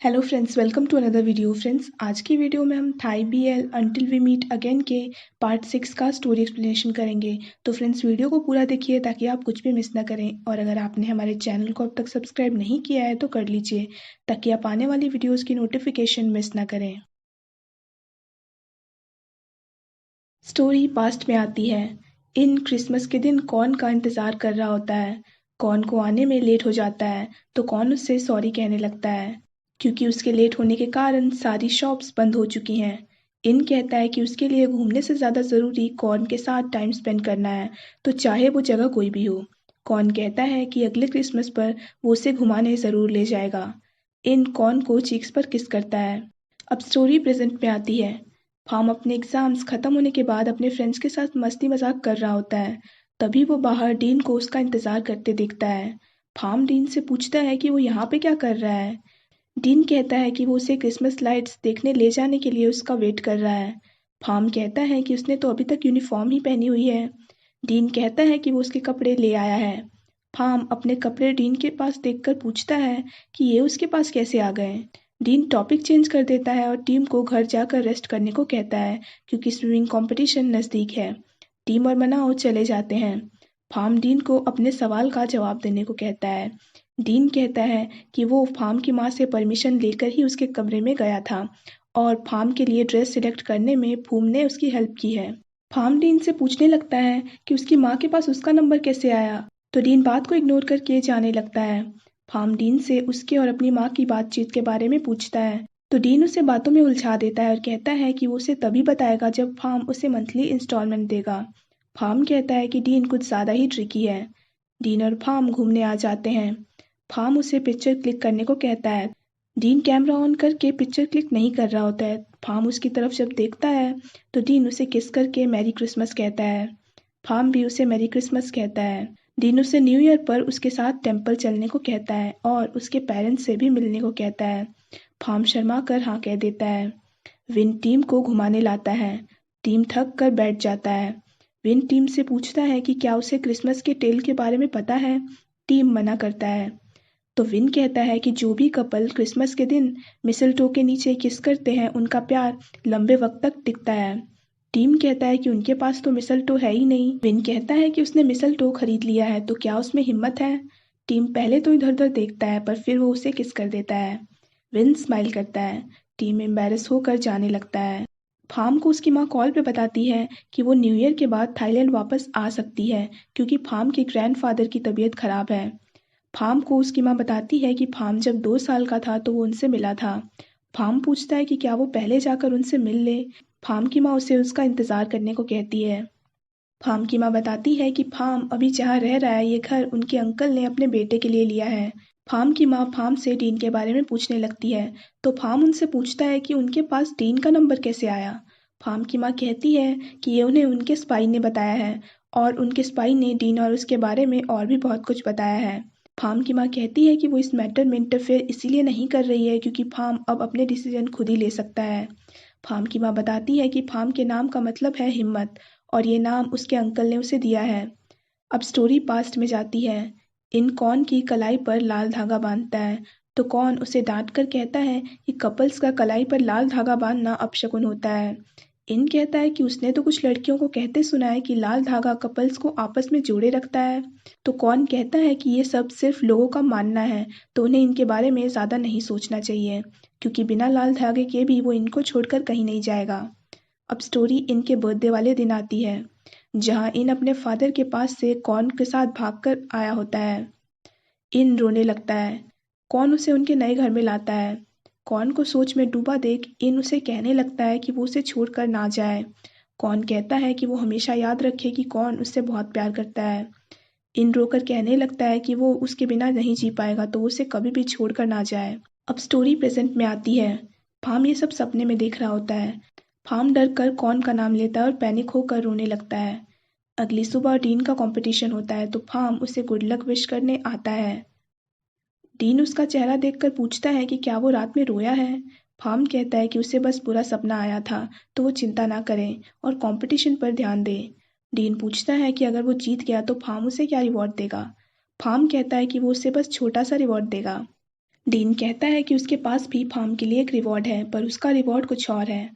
Hello friends, welcome to another video. Friends, आज की video में हम Thai BL until we meet again के पार्ट 6 का स्टोरी एक्सप्लेनेशन करेंगे। तो फ्रेंड्स, वीडियो को पूरा देखिए ताकि आप कुछ भी मिस ना करें। और अगर आपने हमारे चैनल को अब तक सब्सक्राइब नहीं किया है तो कर लीजिए ताकि आप आने वाली वीडियोज़ की नोटिफिकेशन मिस ना करें। स्टोरी पास्ट में आती है। इन क्रिसमस के दिन कौन का इंतज़ार कर रहा होता है। कौन को आने में लेट हो जाता है तो कौन उससे सॉरी कहने लगता है, क्योंकि उसके लेट होने के कारण सारी शॉप्स बंद हो चुकी हैं। इन कहता है कि उसके लिए घूमने से ज़्यादा ज़रूरी कॉर्न के साथ टाइम स्पेंड करना है, तो चाहे वो जगह कोई भी हो। कॉर्न कहता है कि अगले क्रिसमस पर वो उसे घुमाने ज़रूर ले जाएगा। इन कॉर्न को चीक्स पर किस करता है। अब स्टोरी प्रेजेंट में आती है। फॉर्म अपने एग्जाम्स खत्म होने के बाद अपने फ्रेंड्स के साथ मस्ती मजाक कर रहा होता है। तभी वो बाहर डीन को उसका इंतजार करते देखता है। फॉर्म डीन से पूछता है कि वो यहाँ पे क्या कर रहा है। डीन कहता है कि वो उसे क्रिसमस लाइट्स देखने ले जाने के लिए उसका वेट कर रहा है। फॉर्म कहता है कि उसने तो अभी तक यूनिफॉर्म ही पहनी हुई है। डीन कहता है कि वो उसके कपड़े ले आया है। फॉर्म अपने कपड़े डीन के पास देखकर पूछता है कि ये उसके पास कैसे आ गए। डीन टॉपिक चेंज कर देता है और टीम को घर जाकर रेस्ट करने को कहता है, क्योंकि स्विमिंग कंपटीशन नज़दीक है। टीम और मनाओ चले जाते हैं। फॉर्म डीन को अपने सवाल का जवाब देने को कहता है। डीन कहता है कि वो फॉर्म की माँ से परमिशन लेकर ही उसके कमरे में गया था और फॉर्म के लिए ड्रेस सिलेक्ट करने में फूम ने उसकी हेल्प की है। फॉर्म डीन से पूछने लगता है कि उसकी माँ के पास उसका नंबर कैसे आया, तो डीन बात को इग्नोर करके जाने लगता है। फॉर्म डीन से उसके और अपनी माँ की बातचीत के बारे में पूछता है, तो डीन उसे बातों में उलझा देता है और कहता है कि वो उसे तभी बताएगा जब फॉर्म उसे मंथली इंस्टॉलमेंट देगा। फॉर्म कहता है कि डीन कुछ ज़्यादा ही ट्रिकी है। डीन और फॉर्म घूमने आ जाते हैं। फॉर्म उसे पिक्चर क्लिक करने को कहता है। डीन कैमरा ऑन करके पिक्चर क्लिक नहीं कर रहा होता है। फॉर्म उसकी तरफ जब देखता है तो डीन उसे किस करके मैरी क्रिसमस कहता है। फॉर्म भी उसे मैरी क्रिसमस कहता है। डीन उसे न्यू ईयर पर उसके साथ टेम्पल चलने को कहता है और उसके पेरेंट्स से भी मिलने को कहता है। फॉर्म शर्मा कर हाँ कह देता है। विन टीम को घुमाने लाता है। टीम थक कर बैठ जाता है। विन टीम से पूछता है कि क्या उसे क्रिसमस के टेल के बारे में पता है। टीम मना करता है। तो विन कहता है कि जो भी कपल क्रिसमस के दिन मिसलटो के नीचे किस करते हैं उनका प्यार लंबे वक्त तक टिकता है। टीम कहता है कि उनके पास तो मिसलटो है ही नहीं। विन कहता है कि उसने मिसलटो खरीद लिया है, तो क्या उसमें हिम्मत है। टीम पहले तो इधर उधर देखता है पर फिर वो उसे किस कर देता है। विन स्माइल करता है। टीम एम्बेरस होकर जाने लगता है। फार्म को उसकी माँ कॉल पे बताती है कि वो न्यू ईयर के बाद थाईलैंड वापस आ सकती है, क्योंकि फार्म के ग्रैंडफादर की तबीयत खराब है। फार्म को उसकी माँ बताती है कि फार्म जब 2 साल का था तो वो उनसे मिला था। फार्म पूछता है कि क्या वो पहले जाकर उनसे मिल ले। फार्म की माँ उसे उसका इंतज़ार करने को कहती है। फार्म की माँ बताती है कि फार्म अभी जहाँ रह रहा है ये घर उनके अंकल ने अपने बेटे के लिए लिया है। फार्म की माँ फार्म से डीन के बारे में पूछने लगती है, तो फार्म उनसे पूछता है कि उनके पास डीन का नंबर कैसे आया। फार्म की माँ कहती है कि ये उन्हें उनके स्पाई ने बताया है और उनके स्पाई ने डीन और उसके बारे में और भी बहुत कुछ बताया है। फार्म की माँ कहती है कि वो इस मैटर में इंटरफेयर इसीलिए नहीं कर रही है क्योंकि फार्म अब अपने डिसीजन खुद ही ले सकता है। फार्म की माँ बताती है कि फार्म के नाम का मतलब है हिम्मत और ये नाम उसके अंकल ने उसे दिया है। अब स्टोरी पास्ट में जाती है। इन कौन की कलाई पर लाल धागा बांधता है, तो कौन उसे डांट कर कहता है कि कपल्स का कलाई पर लाल धागा बांधना अपशकुन होता है। इन कहता है कि उसने तो कुछ लड़कियों को कहते सुना है कि लाल धागा कपल्स को आपस में जोड़े रखता है। तो कौन कहता है कि ये सब सिर्फ लोगों का मानना है, तो उन्हें इनके बारे में ज़्यादा नहीं सोचना चाहिए, क्योंकि बिना लाल धागे के भी वो इनको छोड़कर कहीं नहीं जाएगा। अब स्टोरी इनके बर्थडे वाले दिन आती है, जहाँ इन अपने फादर के पास से कॉर्न के साथ भागकर आया होता है। इन रोने लगता है। कॉर्न उसे उनके नए घर में लाता है। कॉर्न को सोच में डूबा देख इन उसे कहने लगता है कि वो उसे छोड़कर ना जाए। कॉर्न कहता है कि वो हमेशा याद रखे कि कॉर्न उससे बहुत प्यार करता है। इन रोकर कहने लगता है कि वो उसके बिना नहीं जी पाएगा, तो वो उसे कभी भी छोड़कर ना जाए। अब स्टोरी प्रेजेंट में आती है। फार्म ये सब सपने में देख रहा होता है। फार्म डर कर कॉर्न का नाम लेता है और पैनिक होकर रोने लगता है। अगली सुबह डीन का कंपटीशन होता है, तो फार्म उसे गुड लक विश करने आता है। डीन उसका चेहरा देखकर पूछता है कि क्या वो रात में रोया है। फार्म कहता है कि उसे बस बुरा सपना आया था, तो वो चिंता ना करें और कंपटीशन पर ध्यान दे। डीन पूछता है कि अगर वो जीत गया तो फार्म उसे क्या रिवॉर्ड देगा। फार्म कहता है कि वो उसे बस छोटा सा रिवॉर्ड देगा। डीन कहता है कि उसके पास भी फार्म के लिए एक रिवॉर्ड है, पर उसका रिवॉर्ड कुछ और है।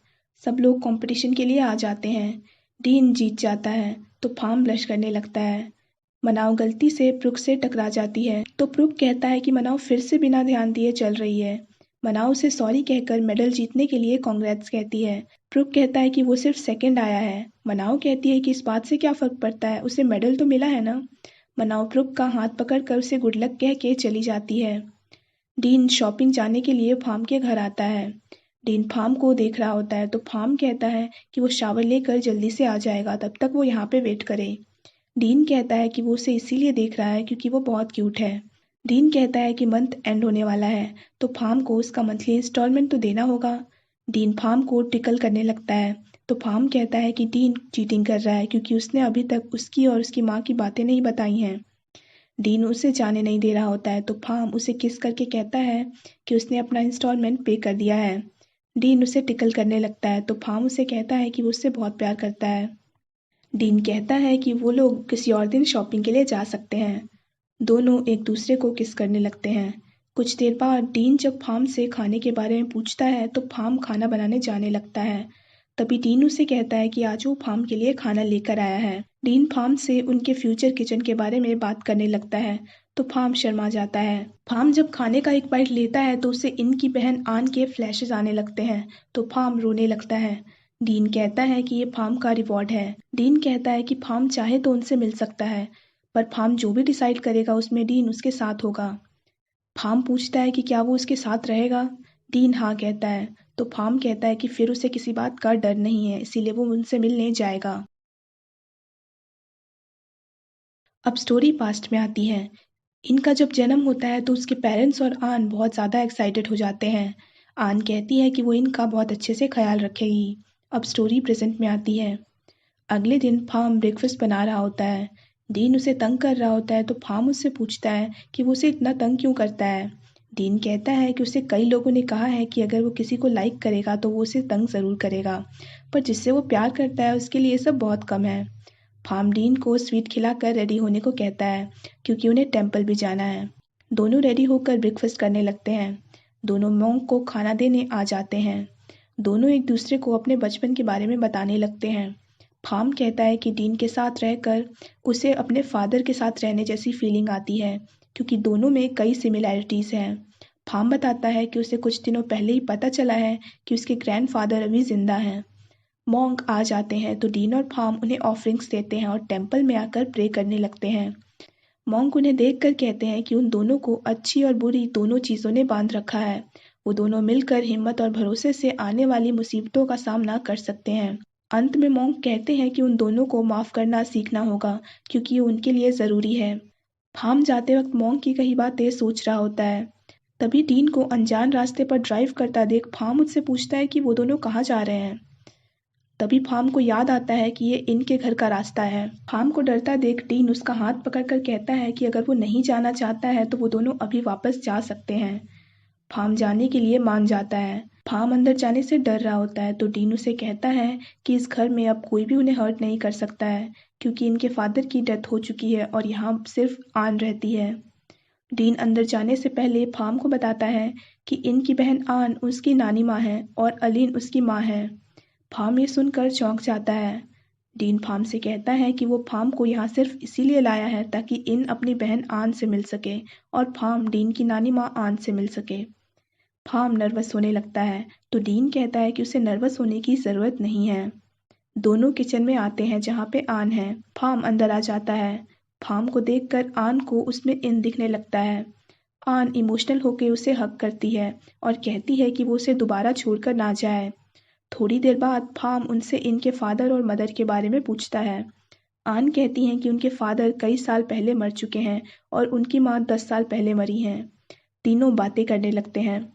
सब लोग कंपटीशन के लिए आ जाते हैं। डीन जीत जाता है तो फार्म ब्लश करने लगता है। मनाव गलती से प्रुक से टकरा जाती है तो प्रुक कहता है कि मनाव फिर से बिना ध्यान दिए चल रही है। मनाव उसे सॉरी कहकर मेडल जीतने के लिए कांग्रेट्स कहती है। प्रुक कहता है कि वो सिर्फ सेकंड आया है। मनाव कहती है कि इस बात से क्या फर्क पड़ता है, उसे मेडल तो मिला है ना। मनाव प्रुक का हाथ पकड़कर उसे गुड लक कह के चली जाती है। डीन शॉपिंग जाने के लिए फार्म के घर आता है। डीन फार्म को देख रहा होता है तो फार्म कहता है कि वो शावर लेकर जल्दी से आ जाएगा, तब तक वो यहाँ पे वेट करे। डीन कहता है कि वो उसे इसीलिए देख रहा है क्योंकि वो बहुत क्यूट है। डीन कहता है कि मंथ एंड होने वाला है तो फार्म को उसका मंथली इंस्टॉलमेंट तो देना होगा। डीन फार्म को टिकल करने लगता है तो फार्म कहता है कि डीन चीटिंग कर रहा है क्योंकि उसने अभी तक उसकी और उसकी माँ की बातें नहीं बताई हैं। डीन उसे जाने नहीं दे रहा होता है तो फार्म उसे किस करके कहता है कि उसने अपना इंस्टॉलमेंट पे कर दिया है। डीन उसे टिकल करने लगता है तो फार्म उसे कहता है कि वो उससे बहुत प्यार करता है। डीन कहता है कि वो लोग किसी और दिन शॉपिंग के लिए जा सकते हैं। दोनों एक दूसरे को किस करने लगते हैं। कुछ देर बाद डीन जब फार्म से खाने के बारे में पूछता है तो फार्म खाना बनाने जाने लगता है। तभी डीन उसे कहता है कि आज वो फार्म के लिए खाना लेकर आया है। डीन फार्म से उनके फ्यूचर किचन के बारे में बात करने लगता है तो फार्म शर्मा जाता है। फार्म जब खाने का एक बाइट लेता है तो उसे इनकी बहन आन के फ्लैशेस आने लगते हैं तो फार्म रोने लगता है। डीन कहता है कि ये फार्म का रिवॉर्ड है। डीन कहता है कि फार्म चाहे तो उनसे मिल सकता है, पर फार्म जो भी डिसाइड करेगा उसमें डीन उसके साथ होगा। फार्म पूछता है कि क्या वो उसके साथ रहेगा। डीन हाँ कहता है तो फार्म कहता है कि फिर उसे किसी बात का डर नहीं है, इसीलिए वो उनसे मिलने जाएगा। अब स्टोरी पास्ट में आती है। इनका जब जन्म होता है तो उसके पेरेंट्स और आन बहुत ज़्यादा एक्साइटेड हो जाते हैं। आन कहती है कि वो इनका बहुत अच्छे से ख्याल रखेगी। अब स्टोरी प्रेजेंट में आती है। अगले दिन फार्म ब्रेकफास्ट बना रहा होता है। डीन उसे तंग कर रहा होता है तो फार्म उससे पूछता है कि वो उसे इतना तंग क्यों करता है। डीन कहता है कि उसे कई लोगों ने कहा है कि अगर वो किसी को लाइक करेगा तो वो उसे तंग ज़रूर करेगा, पर जिससे वो प्यार करता है उसके लिए ये सब बहुत कम है। फार्म डीन को स्वीट खिलाकर रेडी होने को कहता है क्योंकि उन्हें टेम्पल भी जाना है। दोनों रेडी होकर ब्रेकफास्ट करने लगते हैं। दोनों मॉन्क को खाना देने आ जाते हैं। दोनों एक दूसरे को अपने बचपन के बारे में बताने लगते हैं। फार्म कहता है कि डीन के साथ रहकर उसे अपने फादर के साथ रहने जैसी फीलिंग आती है क्योंकि दोनों में कई सिमिलैरिटीज़ हैं। फार्म बताता है कि उसे कुछ दिनों पहले ही पता चला है कि उसके ग्रैंडफादर अभी जिंदा हैं। मॉन्क आ जाते हैं तो डीन और फार्म उन्हें ऑफरिंग्स देते हैं और टेम्पल में आकर प्रे करने लगते हैं। मॉन्क उन्हें देखकर कहते हैं कि उन दोनों को अच्छी और बुरी दोनों चीज़ों ने बांध रखा है। वो दोनों मिलकर हिम्मत और भरोसे से आने वाली मुसीबतों का सामना कर सकते हैं। अंत में मॉन्क कहते हैं कि उन दोनों को माफ़ करना सीखना होगा क्योंकि ये उनके लिए ज़रूरी है। फार्म जाते वक्त मॉन्क की कई बातें सोच रहा होता है। तभी डीन को अनजान रास्ते पर ड्राइव करता देख फार्म उससे पूछता है कि वो दोनों कहाँ जा रहे हैं। तभी फार्म को याद आता है कि ये इनके घर का रास्ता है। फार्म को डरता देख डीन उसका हाथ पकड़कर कहता है कि अगर वो नहीं जाना चाहता है तो वो दोनों अभी वापस जा सकते हैं। फार्म जाने के लिए मान जाता है। फार्म अंदर जाने से डर रहा होता है तो डीन उसे कहता है कि इस घर में अब कोई भी उन्हें हर्ट नहीं कर सकता है क्योंकि इनके फादर की डेथ हो चुकी है और यहाँ सिर्फ आन रहती है। डीन अंदर जाने से पहले फार्म को बताता है कि इनकी बहन आन उसकी नानी माँ है और अलीन उसकी माँ है। फार्म ये सुनकर चौंक जाता है। डीन फार्म से कहता है कि वो फार्म को यहाँ सिर्फ इसीलिए लाया है ताकि इन अपनी बहन आन से मिल सके और फार्म डीन की नानी माँ आन से मिल सके। फार्म नर्वस होने लगता है तो डीन कहता है कि उसे नर्वस होने की ज़रूरत नहीं है। दोनों किचन में आते हैं जहाँ पे आन है। फार्म अंदर आ जाता है। फार्म को देखकर आन को उसमें इन दिखने लगता है। आन इमोशनल होकर उसे हग करती है और कहती है कि वो उसे दोबारा छोड़कर ना जाए। थोड़ी देर बाद फार्म उनसे इनके फादर और मदर के बारे में पूछता है। आन कहती हैं कि उनके फादर कई साल पहले मर चुके हैं और उनकी माँ 10 साल पहले मरी हैं। तीनों बातें करने लगते हैं।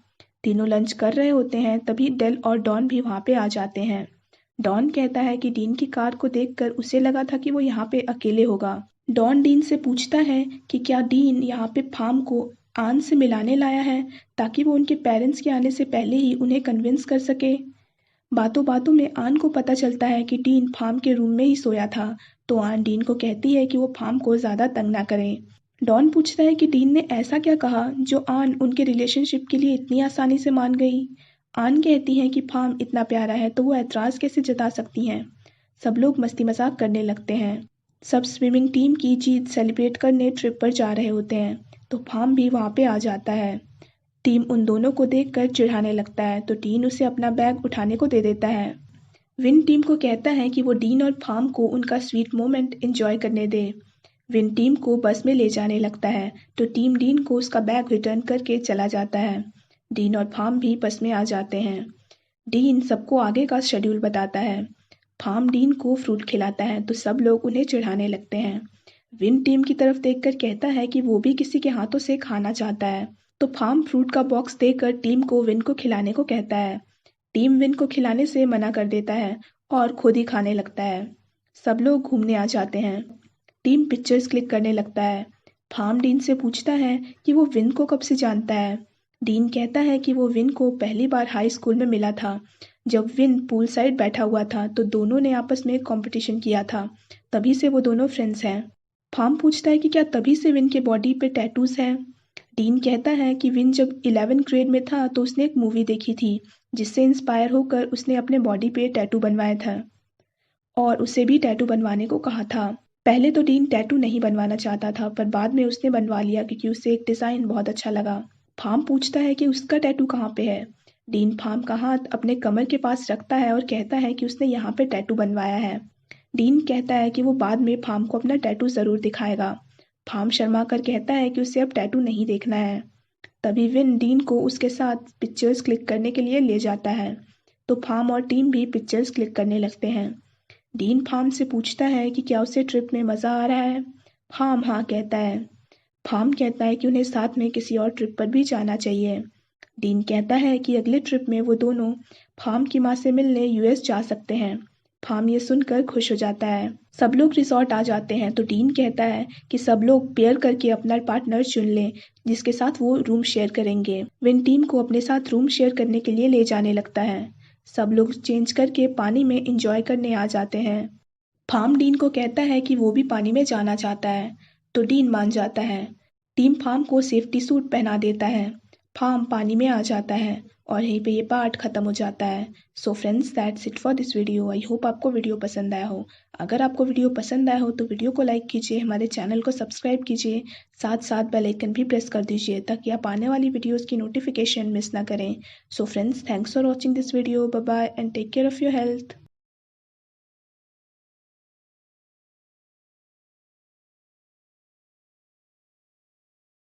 तीनों लंच कर रहे होते हैं तभी डेल और डॉन भी वहाँ पे आ जाते हैं। डॉन कहता है कि डीन की कार को देखकर उसे लगा था कि वो यहाँ पे अकेले होगा। डॉन डीन से पूछता है कि क्या डीन यहाँ पे फार्म को आन से मिलाने लाया है ताकि वो उनके पेरेंट्स के आने से पहले ही उन्हें कन्विंस कर सके। बातों बातों में आन को पता चलता है कि डीन फार्म के रूम में ही सोया था तो आन डीन को कहती है कि वो फार्म को ज़्यादा तंग ना करे। डॉन पूछता है कि डीन ने ऐसा क्या कहा जो आन उनके रिलेशनशिप के लिए इतनी आसानी से मान गई। आन कहती हैं कि फार्म इतना प्यारा है तो वो ऐतराज़ कैसे जता सकती हैं। सब लोग मस्ती मजाक करने लगते हैं। सब स्विमिंग टीम की जीत सेलिब्रेट करने ट्रिप पर जा रहे होते हैं तो फार्म भी वहाँ पे आ जाता है। टीम उन दोनों को देखकर चिढ़ाने लगता है तो डीन उसे अपना बैग उठाने को दे देता है। विन टीम को कहता है कि वो डीन और फार्म को उनका स्वीट मोमेंट एंजॉय करने दे। विन टीम को बस में ले जाने लगता है तो टीम डीन को उसका बैग रिटर्न करके चला जाता है। डीन और फार्म भी बस में आ जाते हैं। डीन सबको आगे का शेड्यूल बताता है। फार्म डीन को फ्रूट खिलाता है तो सब लोग उन्हें चिढ़ाने लगते हैं। विन टीम की तरफ देखकर कहता है कि वो भी किसी के हाथों से खाना चाहता है तो फार्म फ्रूट का बॉक्स देकर टीम को विन को खिलाने को कहता है। टीम विन को खिलाने से मना कर देता है और खुद ही खाने लगता है। सब लोग घूमने आ जाते हैं। टीम पिक्चर्स क्लिक करने लगता है। फार्म डीन से पूछता है कि वो विन को कब से जानता है। डीन कहता है कि वो विन को पहली बार हाई स्कूल में मिला था। जब विन पूल साइड बैठा हुआ था तो दोनों ने आपस में कंपटीशन किया था, तभी से वो दोनों फ्रेंड्स हैं। फार्म पूछता है कि क्या तभी से विन के बॉडी पे टैटूज हैं। डीन कहता है कि विन जब 11th ग्रेड में था तो उसने एक मूवी देखी थी जिससे इंस्पायर होकर उसने अपने बॉडी पे टैटू बनवाया था और उसे भी टैटू बनवाने को कहा था। पहले तो डीन टैटू नहीं बनवाना चाहता था पर बाद में उसने बनवा लिया क्योंकि उसे एक डिज़ाइन बहुत अच्छा लगा। फार्म पूछता है कि उसका टैटू कहाँ पे है। डीन फार्म का हाथ अपने कमर के पास रखता है और कहता है कि उसने यहाँ पे टैटू बनवाया है। डीन कहता है कि वो बाद में फार्म को अपना टैटू ज़रूर दिखाएगा। फार्म शर्मा कर कहता है कि उसे अब टैटू नहीं देखना है। तभी विन डीन को उसके साथ पिक्चर्स क्लिक करने के लिए ले जाता है तो फार्म और टीम भी पिक्चर्स क्लिक करने लगते हैं। डीन फार्म से पूछता है कि क्या उसे ट्रिप में मज़ा आ रहा है। फार्म हाँ कहता है। फार्म कहता है कि उन्हें साथ में किसी और ट्रिप पर भी जाना चाहिए। डीन कहता है कि अगले ट्रिप में वो दोनों फार्म की माँ से मिलने यूएस जा सकते हैं। फार्म ये सुनकर खुश हो जाता है। सब लोग रिसॉर्ट आ जाते हैं तो डीन कहता है कि सब लोग पेयर करके अपना पार्टनर चुन लें जिसके साथ वो रूम शेयर करेंगे। विन टीम को अपने साथ रूम शेयर करने के लिए ले जाने लगता है। सब लोग चेंज करके पानी में एंजॉय करने आ जाते हैं। फार्म डीन को कहता है कि वो भी पानी में जाना चाहता है तो डीन मान जाता है। टीम फार्म को सेफ्टी सूट पहना देता है। फार्म पानी में आ जाता है और यहीं पे ये पार्ट खत्म हो जाता है। So friends, that's it for this video. I hope आपको वीडियो पसंद आया हो। अगर आपको वीडियो पसंद आया हो तो वीडियो को लाइक कीजिए, हमारे चैनल को सब्सक्राइब कीजिए, साथ साथ बेल आइकन भी प्रेस कर दीजिए ताकि आप आने वाली वीडियोज़ की नोटिफिकेशन मिस ना करें। So friends, thanks for watching this video. Bye bye and take care of your health.